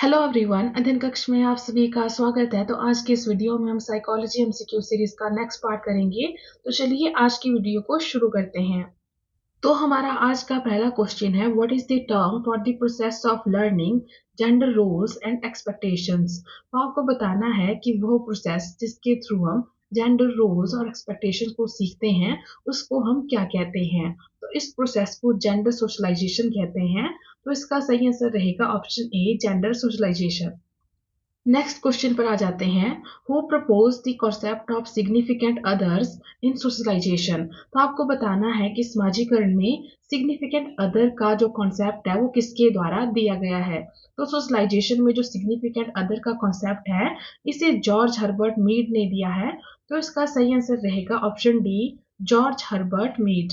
Hello everyone, अध्ययन कक्ष में आप सभी का स्वागत है। तो आज के इस वीडियो में हम साइकोलॉजी एमसीक्यू सीरीज का नेक्स्ट पार्ट करेंगे। तो चलिए आज की वीडियो को शुरू करते हैं। तो हमारा आज का पहला क्वेश्चन है, what is the term for the process of learning gender roles and expectations. तो आपको बताना है कि वो प्रोसेस जिसके थ्रू हम जेंडर रोल्स और एक्सपेक्टेशंस को सीखते हैं उसको हम क्या कहते हैं। तो इस प्रोसेस को जेंडर सोशलाइजेशन कहते हैं। तो इसका सही आंसर रहेगा option A, gender socialization. Next question पर आ जाते हैं, who propose the concept of significant others in socialization. तो आपको बताना है कि समाजीकरण में सिग्निफिकेंट अदर का जो कॉन्सेप्ट है वो किसके द्वारा दिया गया है। तो सोशलाइजेशन में जो सिग्निफिकेंट अदर का कॉन्सेप्ट है इसे जॉर्ज हर्बर्ट मीड ने दिया है। तो इसका सही आंसर रहेगा option D, George Herbert Mead.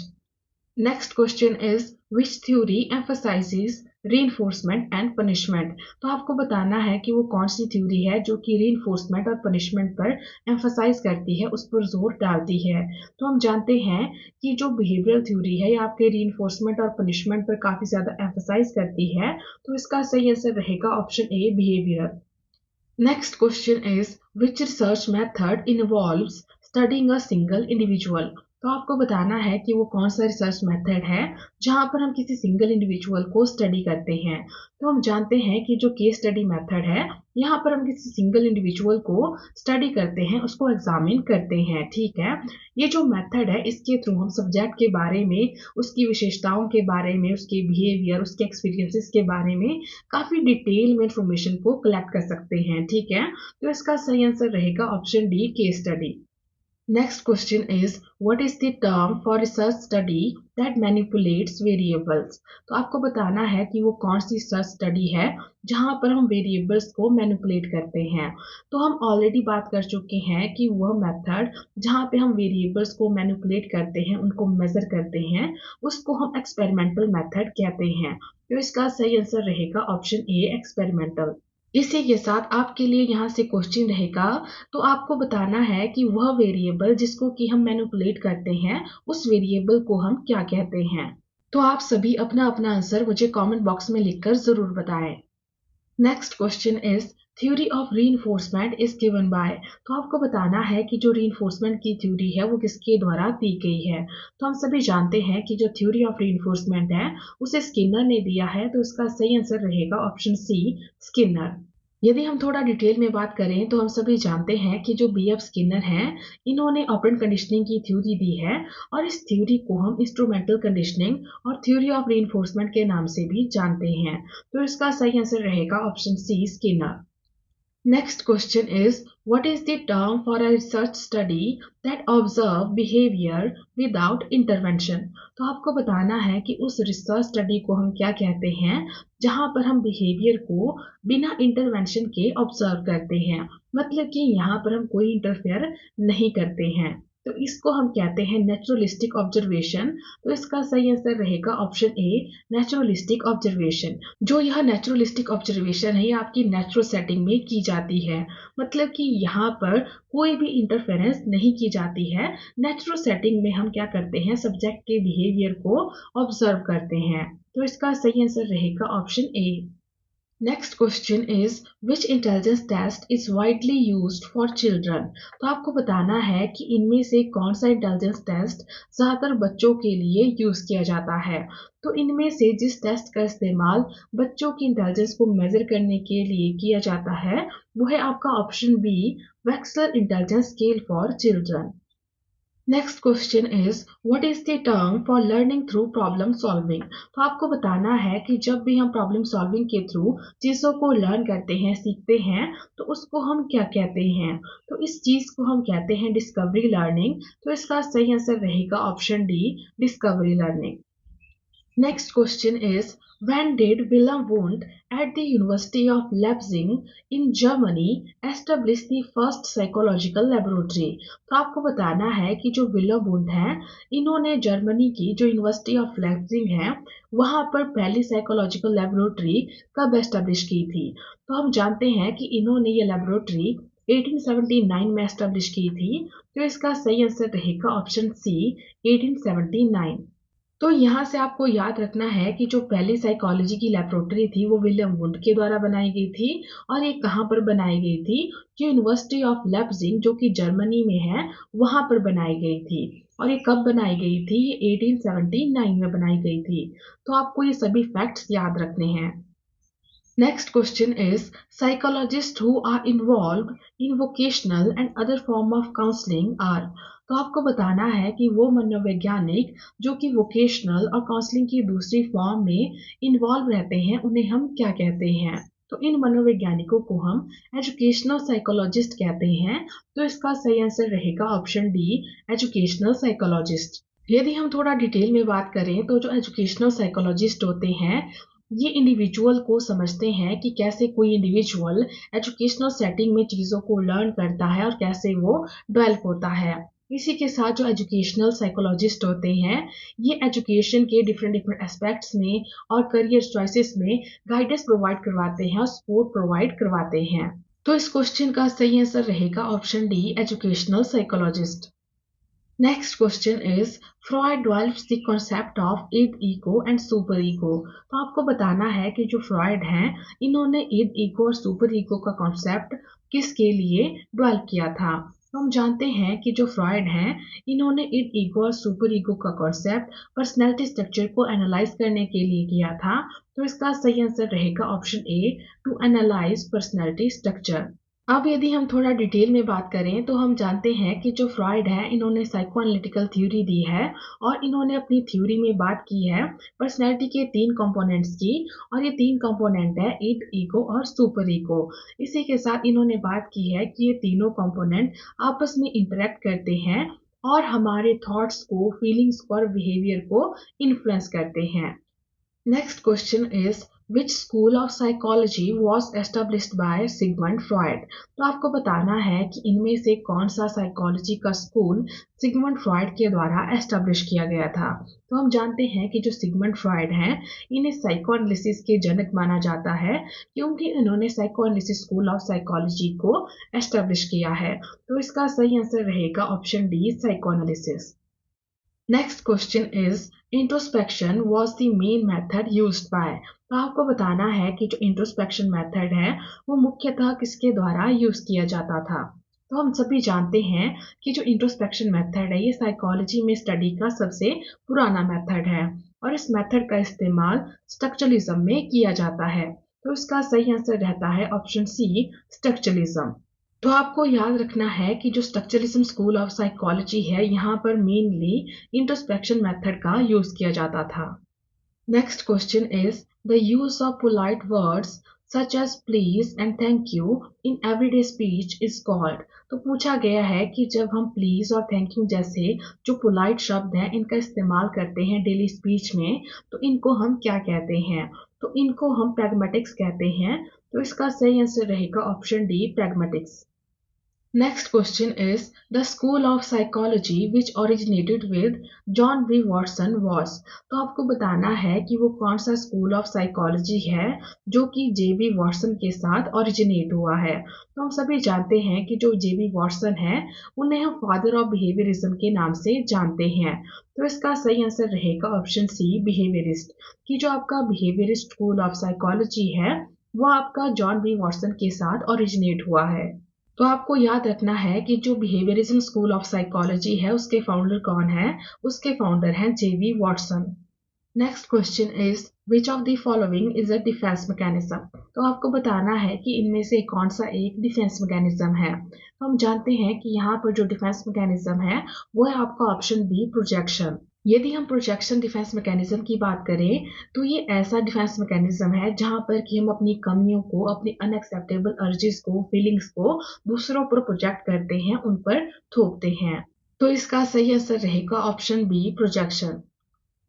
Next question is which theory emphasizes reinforcement and punishment. तो आपको बताना है कि वो कौन सी थ्योरी है जो कि रीइंफोर्समेंट और पनिशमेंट पर एम्फसाइज करती है, उस पर जोर डालती है। तो हम जानते हैं कि जो बिहेवियरल थ्योरी है ये आपके रीइंफोर्समेंट और पनिशमेंट पर काफी ज्यादा एम्फसाइज करती है। तो इसका सही आंसर रहेगा option A, behavioural. Next question is which research method involves studying a single individual। तो आपको बताना है कि वो कौन सा रिसर्च मेथड है जहां पर हम किसी सिंगल इंडिविजुअल को स्टडी करते हैं। तो हम जानते हैं कि जो केस स्टडी मेथड है यहाँ पर हम किसी सिंगल इंडिविजुअल को स्टडी करते हैं, उसको एग्जामिन करते हैं। ठीक है, ये जो मेथड है इसके थ्रू हम सब्जेक्ट के बारे में, उसकी विशेषताओं के बारे में, उसके बिहेवियर, उसके एक्सपीरियंसेस के बारे में काफी डिटेल में इंफॉर्मेशन को कलेक्ट कर सकते हैं। ठीक है, तो इसका सही आंसर रहेगा option D, case study. Next question is what is the term for research study that manipulates variables. तो आपको बताना है कि वो कौन सी रिसर्च स्टडी है जहां पर हम वेरिएबल्स को मैनिपुलेट करते हैं। तो हम ऑलरेडी बात कर चुके हैं कि वह मेथड जहां पे हम वेरिएबल्स को मैनिपुलेट करते हैं, उनको मेजर करते हैं, उसको हम एक्सपेरिमेंटल मेथड कहते हैं। तो इसका सही आंसर रहेगा ऑप्शन ए, एक्सपेरिमेंटल। इसी के साथ आपके लिए यहाँ से क्वेश्चन रहेगा, तो आपको बताना है कि वह वेरिएबल जिसको कि हम मैनिपुलेट करते हैं उस वेरिएबल को हम क्या कहते हैं। तो आप सभी अपना अपना आंसर मुझे कमेंट बॉक्स में लिखकर जरूर बताएं। Next question is theory of reinforcement is given by. तो आपको बताना है कि जो रीइंफोर्समेंट की थ्योरी है वो किसके द्वारा दी गई है। तो हम सभी जानते हैं कि जो थ्योरी ऑफ रीइंफोर्समेंट है उसे स्किनर ने दिया है। तो इसका सही आंसर रहेगा ऑप्शन सी, स्किनर। यदि हम थोड़ा डिटेल में बात करें तो हम सभी जानते हैं कि जो बीएफ स्किनर हैं इन्होंने ऑपरेंट कंडीशनिंग की थ्योरी दी है, और इस थ्योरी को हम इंस्ट्रूमेंटल कंडीशनिंग और थ्योरी ऑफ रीइंफोर्समेंट के नाम से भी जानते हैं। तो इसका सही आंसर रहेगा option C, Skinner. Next question is what is the term for a research study that observe behavior without intervention। तो आपको बताना है कि उस रिसर्च स्टडी को हम क्या कहते हैं जहां पर हम बिहेवियर को बिना इंटरवेंशन के ऑब्जर्व करते हैं, मतलब कि यहाँ पर हम कोई इंटरफेयर नहीं करते हैं। तो इसको हम कहते हैं नेचुरलिस्टिक ऑब्जर्वेशन। तो इसका सही आंसर रहेगा ऑप्शन ए, नेचुरलिस्टिक ऑब्जर्वेशन। जो यह नेचुरलिस्टिक ऑब्जर्वेशन है ये आपकी नेचुरल सेटिंग में की जाती है, मतलब कि यहाँ पर कोई भी इंटरफेरेंस नहीं की जाती है। नेचुरल सेटिंग में हम क्या करते हैं, सब्जेक्ट के बिहेवियर को ऑब्जर्व करते हैं। तो इसका सही आंसर रहेगा option A. Next question is which intelligence test is widely used for children. तो आपको बताना है कि इनमें से कौन सा इंटेलिजेंस टेस्ट ज्यादातर बच्चों के लिए यूज किया जाता है। तो इनमें से जिस टेस्ट का इस्तेमाल बच्चों की इंटेलिजेंस को मेजर करने के लिए किया जाता है वो है आपका option b, Wechsler intelligence scale for children. Next question is what is the term for learning through problem solving. तो आपको बताना है कि जब भी हम प्रॉब्लम सॉल्विंग के थ्रू चीजों को लर्न करते हैं, सीखते हैं, तो उसको हम क्या कहते हैं। तो इस चीज को हम कहते हैं डिस्कवरी लर्निंग। तो इसका सही आंसर रहेगा option D, discovery learning. Next question is when did Wilhelm Wundt at the University of Leipzig in Germany establish the first psychological laboratory। तो आपको बताना है कि जो विलियम वुंड है इन्होंने जर्मनी की जो यूनिवर्सिटी ऑफ लेप्जिग है वहां पर पहली साइकोलॉजिकल लेबोरेटरी कब एस्टेब्लिश की थी। तो हम जानते हैं कि इन्होंने ये लेबोरेटरी 1879 में एस्टेब्लिश की थी। तो इसका सही आंसर रहेगा ऑप्शन सी, 1879। तो यहाँ से आपको याद रखना है कि जो पहली साइकोलॉजी की लेबोरेटरी थी वो विलियम वुंड के द्वारा बनाई गई थी और ये कहाँ पर बनाई गई थी, जो यूनिवर्सिटी ऑफ लेप्जिग जो कि जर्मनी में है वहां पर बनाई गई थी। और ये कब बनाई गई थी, ये 1879 में बनाई गई थी। तो आपको ये सभी फैक्ट्स याद रखने हैं। Next question is psychologists who are involved in vocational and other form of counseling are। तो आपको बताना है कि वो मनोवैज्ञानिक जो कि वोकेशनल और काउंसलिंग की दूसरी फॉर्म में इन्वॉल्व रहते हैं उन्हें हम क्या कहते हैं। तो इन मनोवैज्ञानिकों को हम एजुकेशनल साइकोलॉजिस्ट कहते हैं। तो इसका सही आंसर रहेगा ऑप्शन डी, एजुकेशनल साइकोलॉजिस्ट। यदि हम थोड़ा डिटेल में बात करें तो जो एजुकेशनल साइकोलॉजिस्ट होते हैं ये इंडिविजुअल को समझते हैं कि कैसे कोई इंडिविजुअल एजुकेशनल सेटिंग में चीज़ों को लर्न करता है और कैसे वो डेवलप होता है। इसी के साथ जो एजुकेशनल साइकोलॉजिस्ट होते हैं ये एजुकेशन के डिफरेंट डिफरेंट एस्पेक्ट्स में और करियर चॉइसेस में गाइडेंस प्रोवाइड करवाते हैं और सपोर्ट प्रोवाइड करवाते हैं। तो इस क्वेश्चन का सही आंसर रहेगा option D, educational psychologist. Next question is Freud develops the concept of id ego and super ego। तो आपको बताना है कि जो फ्रॉयड हैं इन्होंने id ego और सुपर ईगो का कॉन्सेप्ट किसके लिए डेवलप किया था। तो हम जानते हैं कि जो फ्रॉयड हैं इन्होंने id ego और सुपर ईगो का कॉन्सेप्ट पर्सनैलिटी स्ट्रक्चर को एनालाइज करने के लिए किया था। तो इसका सही आंसर रहेगा option A, to analyse personality structure. अब यदि हम थोड़ा डिटेल में बात करें तो हम जानते हैं कि जो फ्रॉयड है इन्होंने साइको एनालिटिकल थ्योरी दी है और इन्होंने अपनी थ्योरी में बात की है पर्सनैलिटी के 3 कंपोनेंट्स की। और ये 3 कंपोनेंट है id, ईगो और सुपर ईगो। इसी के साथ इन्होंने बात की है कि ये तीनों कंपोनेंट आपस में इंटरेक्ट करते हैं और हमारे थॉट्स को, फीलिंग्स को और बिहेवियर को इन्फ्लुएंस करते हैं। Next question is which school of psychology was established by Sigmund Freud। तो आपको बताना है कि इनमें से कौन सा साइकोलॉजी का स्कूल सिगमंड फ्रॉयड के द्वारा एस्टेब्लिश किया गया था। तो हम जानते हैं कि जो सिगमंड फ्रॉयड हैं इन्हें साइकोएनालिसिस के जनक माना जाता है क्योंकि इन्होंने साइकोएनालिसिस स्कूल ऑफ साइकोलॉजी को एस्टेब्लिश किया है। तो इसका सही आंसर रहेगा option D, psychoanalysis. Next question is introspection was the main method used by. तो आपको बताना है कि जो इंट्रोस्पेक्शन मेथड है वो मुख्यतः किसके द्वारा यूज किया जाता था। तो हम सभी जानते हैं कि जो इंट्रोस्पेक्शन मेथड है ये साइकोलॉजी में स्टडी का सबसे पुराना मेथड है और इस मेथड का इस्तेमाल स्ट्रक्चरलिज्म में किया जाता है। तो इसका सही आंसर रहता है ऑप्शन सी, स्ट्रक्चरलिज्म। तो आपको याद रखना है कि जो स्ट्रक्चरलिज्म स्कूल ऑफ साइकोलॉजी है यहाँ पर मेनली इंट्रोस्पेक्शन मेथड का यूज किया जाता था। Next question is the use of polite words such as please and thank you in everyday speech is called. तो पूछा गया है कि जब हम प्लीज और थैंक यू जैसे जो पोलाइट शब्द हैं इनका इस्तेमाल करते हैं डेली स्पीच में तो इनको हम क्या कहते हैं। तो इनको हम प्रैग्मेटिक्स कहते हैं। तो इसका सही आंसर रहेगा option D, pragmatics. Next question is the school of psychology which originated with John B. Watson was। तो आपको बताना है कि वो कौन सा स्कूल ऑफ साइकोलॉजी है जो कि जेबी वॉटसन के साथ ओरिजिनेट हुआ है। तो हम सभी जानते हैं कि जो जेबी वॉटसन है उन्हें हम फादर ऑफ बिहेवियरिज्म के नाम से जानते हैं। तो इसका सही आंसर रहेगा ऑप्शन सी, बिहेवियरिस्ट। कि जो आपका बिहेवियरिस्ट स्कूल ऑफ साइकोलॉजी है वो आपका जॉन बी वॉटसन के साथ ओरिजिनेट हुआ है। तो आपको याद रखना है कि जो बिहेवियरिज्म स्कूल ऑफ साइकोलॉजी है उसके फाउंडर कौन है, उसके फाउंडर हैं JB Watson. Next question is which of the following is a defence mechanism. तो आपको बताना है कि इनमें से कौन सा एक डिफेंस मैकेनिज्म है। तो हम जानते हैं कि यहाँ पर जो डिफेंस मैकेनिज्म है वो है आपका ऑप्शन बी, प्रोजेक्शन। यदि हम प्रोजेक्शन डिफेंस मैकेनिज्म की बात करें तो ये ऐसा डिफेंस मैकेनिज्म है जहां पर कि हम अपनी कमियों को, अपनी अनएक्सेप्टेबल अर्जेस को, फीलिंग्स को दूसरों पर प्रोजेक्ट करते हैं, उन पर थोपते हैं। तो इसका सही आंसर रहेगा option B, projection.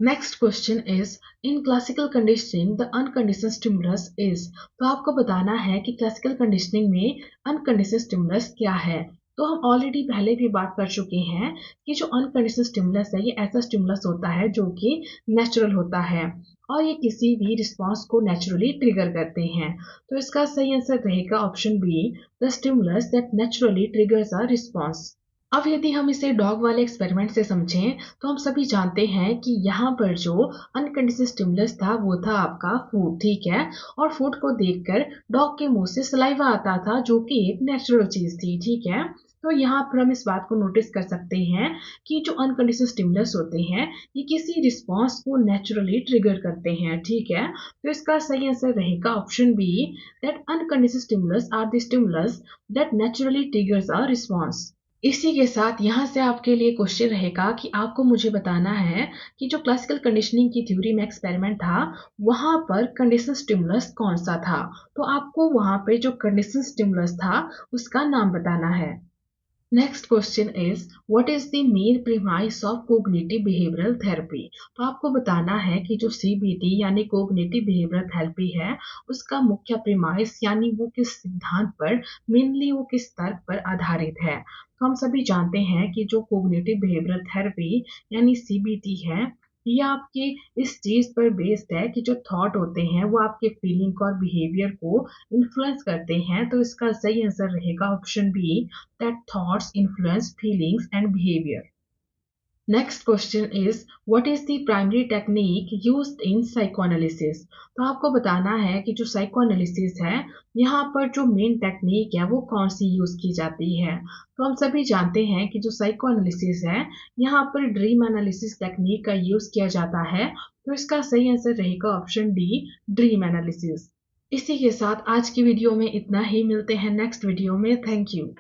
Next question is in classical conditioning the unconditional stimulus is. तो आपको बताना है कि क्लासिकल कंडीशनिंग में अनकंडीशनल स्टिमुलस क्या है। तो हम ऑलरेडी पहले भी बात कर चुके हैं कि जो अनकंडीशनल स्टिमुलस है ये ऐसा स्टिमुलस होता है जो कि नेचुरल होता है और ये किसी भी रिस्पॉन्स को नेचुरली ट्रिगर करते हैं। तो इसका सही आंसर रहेगा option B, the stimulus that naturally triggers a response. अब यदि हम इसे डॉग वाले एक्सपेरिमेंट से समझें तो हम सभी जानते हैं कि यहाँ पर जो अनकंडीशनल स्टिमुलस था वो था आपका फूड, ठीक है। और फूड को देखकर डॉग के मुंह से सलाइवा आता था जो कि एक नेचुरल चीज थी, ठीक है। तो यहाँ पर हम इस बात को नोटिस कर सकते हैं कि जो अनकंडीशनल स्टिमुलस होते हैं ये किसी रिस्पॉन्स को नेचुरली ट्रिगर करते हैं, ठीक है। तो इसका सही आंसर रहेगा option B, that unconditional stimulus are the stimulus that naturally triggers a response. इसी के साथ यहाँ से आपके लिए क्वेश्चन रहेगा कि आपको मुझे बताना है कि जो क्लासिकल कंडीशनिंग की थ्योरी में एक्सपेरिमेंट था वहां पर कंडीशनल स्टिमुलस कौन सा था। तो आपको वहां पे जो कंडीशनल स्टिमुलस था उसका नाम बताना है। Next question is what is the main premise of cognitive behavioural therapy. तो आपको बताना है कि जो सीबीटी यानी कोग्निटिव बिहेवियरल थेरेपी है उसका मुख्य प्रीमाइस यानी वो किस सिद्धांत पर, मेनली वो किस तर्क पर आधारित है। तो हम सभी जानते हैं कि जो कोग्निटिव बिहेवियरल थेरेपी यानी सीबीटी है ये आपके इस चीज पर बेस्ड है कि जो थॉट होते हैं वो आपके फीलिंग और बिहेवियर को इन्फ्लुएंस करते हैं। तो इसका सही आंसर रहेगा option B, that thoughts influence feelings and behavior. Next question is what is the primary technique used in psychoanalysis। तो आपको बताना है कि जो साइकोएनालिसिस है यहाँ पर जो मेन टेक्निक है वो कौन सी यूज की जाती है। तो हम सभी जानते हैं कि जो साइकोएनालिसिस है यहाँ पर ड्रीम एनालिसिस टेक्निक का यूज किया जाता है। तो इसका सही आंसर रहेगा ऑप्शन डी, ड्रीम एनालिसिस। इसी के साथ आज की वीडियो में इतना ही, मिलते हैं नेक्स्ट वीडियो में। Thank you.